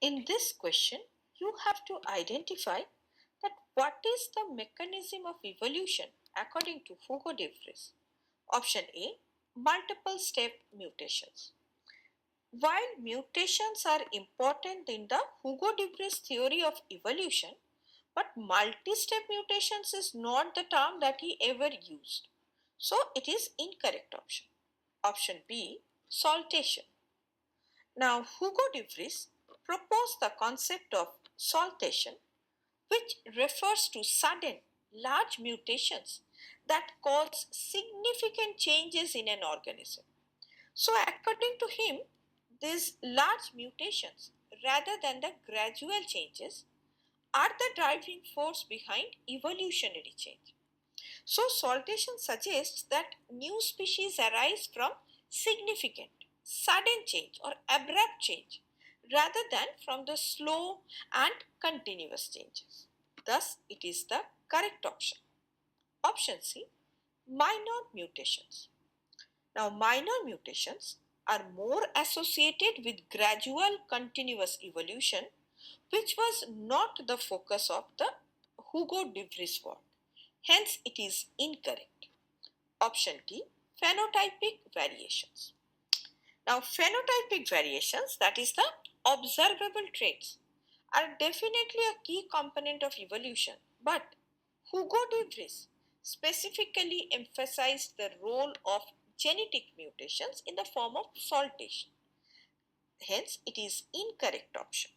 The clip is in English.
In this question, you have to identify that what is the mechanism of evolution according to Hugo de Vries. Option A, multiple step mutations. While mutations are important in the Hugo de Vries theory of evolution, but multi-step mutations is not the term that he ever used. So it is incorrect option. Option B, saltation. Now Hugo de Vries proposed the concept of saltation, which refers to sudden large mutations that cause significant changes in an organism. So according to him, these large mutations rather than the gradual changes are the driving force behind evolutionary change. So saltation suggests that new species arise from significant, sudden change or abrupt change rather than from the slow and continuous changes. Thus, it is the correct option. Option C, minor mutations. Now, minor mutations are more associated with gradual continuous evolution, which was not the focus of the Hugo de Vries work. Hence, it is incorrect. Option D, phenotypic variations. Now, phenotypic variations, that is the observable traits, are definitely a key component of evolution, but Hugo de Vries specifically emphasized the role of genetic mutations in the form of saltation. Hence, it is incorrect option.